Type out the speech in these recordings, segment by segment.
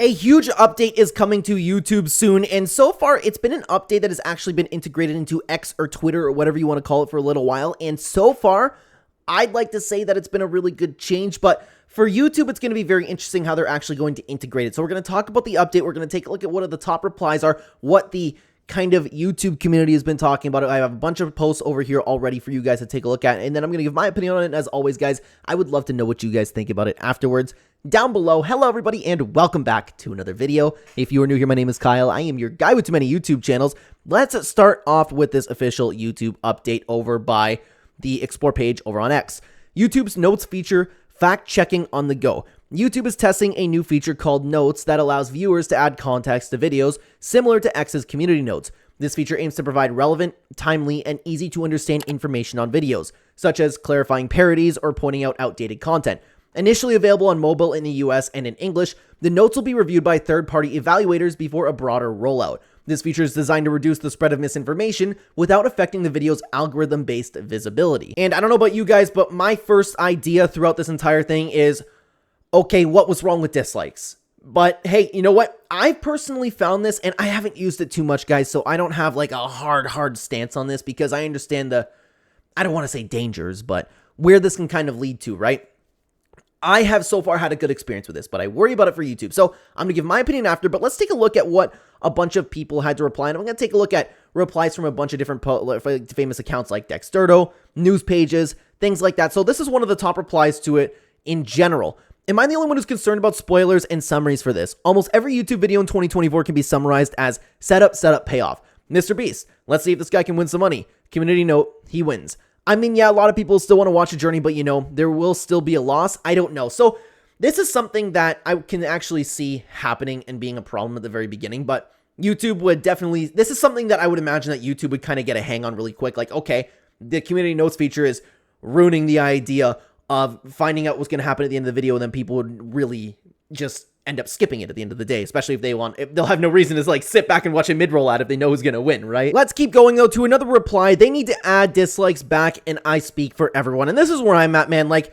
A huge update is coming to YouTube soon, and so far it's been an update that has actually been integrated into X or Twitter or whatever you want to call it for a little while, and so far I'd like to say that it's been a really good change, but for YouTube it's going to be very interesting how they're actually going to integrate it. So we're going to talk about the update, we're going to take a look at what the top replies are, what the kind of YouTube community has been talking about it. I have a bunch of posts over here already for you guys to take a look at, and then I'm going to give my opinion on it. And as always, guys, I would love to know what you guys think about it afterwards down below. Hello, everybody, and welcome back to another video. If you are new here, my name is Kyle. I am your guy with too many YouTube channels. Let's start off with this official YouTube update over by the Explore page over on X. YouTube's Notes feature, fact-checking on the go. YouTube is testing a new feature called Notes that allows viewers to add context to videos, similar to X's Community Notes. This feature aims to provide relevant, timely, and easy-to-understand information on videos, such as clarifying parodies or pointing out outdated content. Initially available on mobile in the US and in English, the notes will be reviewed by third-party evaluators before a broader rollout. This feature is designed to reduce the spread of misinformation without affecting the video's algorithm-based visibility. And I don't know about you guys, but my first idea throughout this entire thing is, okay, what was wrong with dislikes? But hey, you know what? I personally found this, and I haven't used it too much, guys, so I don't have like a hard stance on this because I understand I don't want to say dangers, but where this can kind of lead to, right? I have so far had a good experience with this, but I worry about it for YouTube. So I'm going to give my opinion after, but let's take a look at what a bunch of people had to reply. And I'm going to take a look at replies from a bunch of different famous accounts like Dexterdo, news pages, things like that. So this is one of the top replies to it in general. Am I the only one who's concerned about spoilers and summaries for this? Almost every YouTube video in 2024 can be summarized as setup, payoff. Mr. Beast, let's see if this guy can win some money. Community note, he wins. I mean, yeah, a lot of people still want to watch a journey, but you know, there will still be a loss. I don't know. So this is something that I can actually see happening and being a problem at the very beginning, but YouTube would definitely, this is something that I would imagine that YouTube would kind of get a hang on really quick. Like, okay, the community notes feature is ruining the idea of finding out what's going to happen at the end of the video, and then people would really just end up skipping it at the end of the day, especially if they'll have no reason to like sit back and watch a mid-roll ad if they know who's gonna win, right? Let's keep going though to another reply. They need to add dislikes back, and I speak for everyone. And this is where I'm at, man. Like,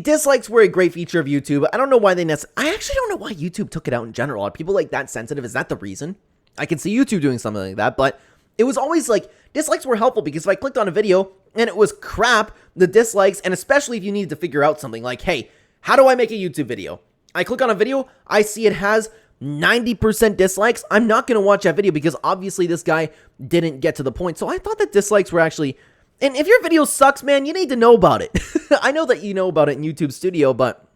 dislikes were a great feature of YouTube. I don't know why I actually don't know why YouTube took it out in general. Are people like that sensitive? Is that the reason? I can see YouTube doing something like that, but it was always like, dislikes were helpful because if I clicked on a video and it was crap, the dislikes, and especially if you needed to figure out something like, hey, how do I make a YouTube video? I click on a video, I see it has 90% dislikes. I'm not going to watch that video because obviously this guy didn't get to the point. So I thought that dislikes were actually, and if your video sucks, man, you need to know about it. I know that you know about it in YouTube Studio, but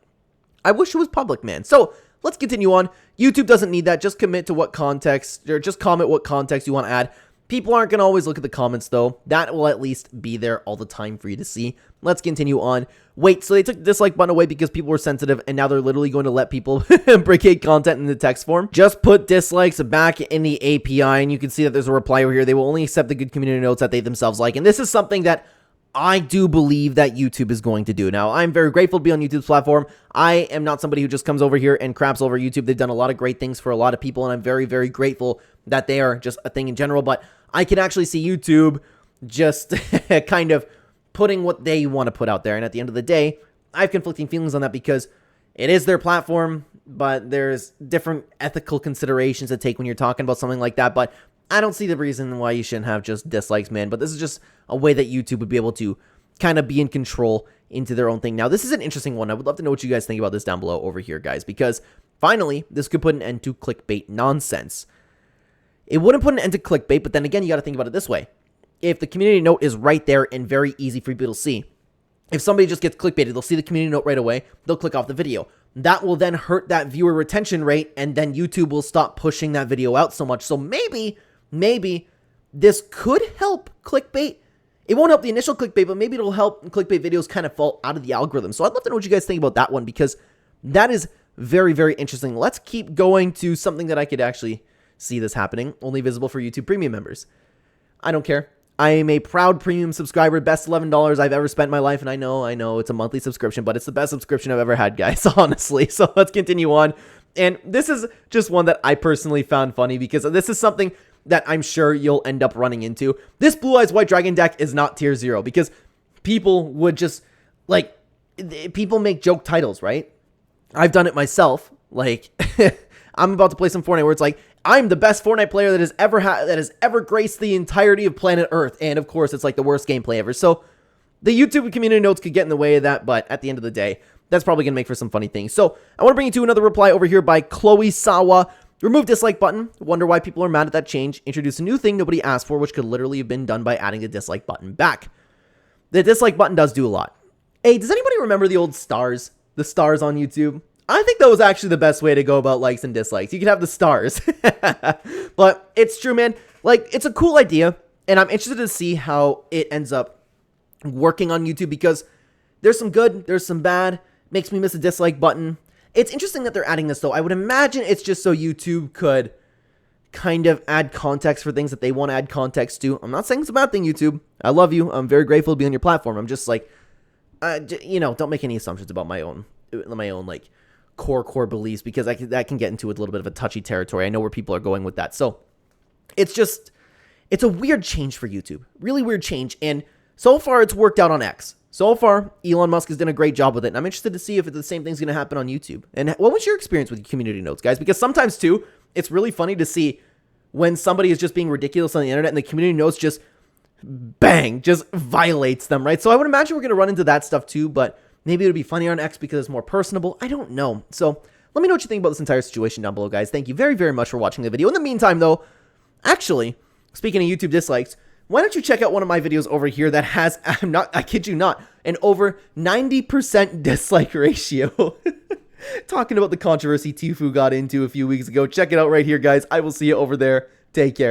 I wish it was public, man. So let's continue on. YouTube doesn't need that. Just commit to what context, or just comment what context you want to add. People aren't going to always look at the comments, though. That will at least be there all the time for you to see. Let's continue on. Wait, so they took the dislike button away because people were sensitive, and now they're literally going to let people break content in the text form? Just put dislikes back in the API, and you can see that there's a reply over here. They will only accept the good community notes that they themselves like, and this is something that I do believe that YouTube is going to do. Now, I'm very grateful to be on YouTube's platform. I am not somebody who just comes over here and craps over YouTube. They've done a lot of great things for a lot of people, and I'm very, very grateful that they are just a thing in general, but I can actually see YouTube just kind of putting what they want to put out there. And at the end of the day, I have conflicting feelings on that because it is their platform, but there's different ethical considerations to take when you're talking about something like that. But I don't see the reason why you shouldn't have just dislikes, man. But this is just a way that YouTube would be able to kind of be in control into their own thing. Now, this is an interesting one. I would love to know what you guys think about this down below over here, guys, because finally, this could put an end to clickbait nonsense. It wouldn't put an end to clickbait, but then again, you got to think about it this way. If the community note is right there and very easy for people to see, if somebody just gets clickbaited, they'll see the community note right away, they'll click off the video. That will then hurt that viewer retention rate, and then YouTube will stop pushing that video out so much. So maybe this could help clickbait. It won't help the initial clickbait, but maybe it'll help clickbait videos kind of fall out of the algorithm. So I'd love to know what you guys think about that one, because that is very, very interesting. Let's keep going to something that I could actually see this happening. Only visible for YouTube Premium members. I don't care. I am a proud premium subscriber. Best $11 I've ever spent in my life. And I know it's a monthly subscription, but it's the best subscription I've ever had, guys, honestly. So let's continue on. And this is just one that I personally found funny because this is something that I'm sure you'll end up running into. This Blue Eyes White Dragon deck is not tier 0 because people would just, like, people make joke titles, right? I've done it myself. Like, I'm about to play some Fortnite where it's like, I'm the best Fortnite player that has ever graced the entirety of planet Earth. And of course, it's like the worst gameplay ever. So the YouTube community notes could get in the way of that, but at the end of the day, that's probably going to make for some funny things. So I want to bring you to another reply over here by Chloe Sawa. Remove dislike button. Wonder why people are mad at that change. Introduce a new thing nobody asked for, which could literally have been done by adding the dislike button back. The dislike button does do a lot. Hey, does anybody remember the old stars? The stars on YouTube? I think that was actually the best way to go about likes and dislikes. You could have the stars. But it's true, man. Like, it's a cool idea, and I'm interested to see how it ends up working on YouTube, because there's some good, there's some bad. Makes me miss a dislike button. It's interesting that they're adding this, though. I would imagine it's just so YouTube could kind of add context for things that they want to add context to. I'm not saying it's a bad thing, YouTube. I love you. I'm very grateful to be on your platform. I'm just like, don't make any assumptions about my own like core beliefs, because that can get into a little bit of a touchy territory. I know where people are going with that. So it's a weird change for YouTube. Really weird change. And so far it's worked out on X. So far, Elon Musk has done a great job with it, and I'm interested to see if the same thing's going to happen on YouTube. And what was your experience with community notes, guys? Because sometimes, too, it's really funny to see when somebody is just being ridiculous on the internet and the community notes just, bang, just violates them, right? So I would imagine we're going to run into that stuff, too, but maybe it'll be funnier on X because it's more personable. I don't know. So let me know what you think about this entire situation down below, guys. Thank you very, very much for watching the video. In the meantime, though, actually, speaking of YouTube dislikes, why don't you check out one of my videos over here that has, I kid you not, an over 90% dislike ratio. Talking about the controversy Tfue got into a few weeks ago. Check it out right here, guys. I will see you over there. Take care.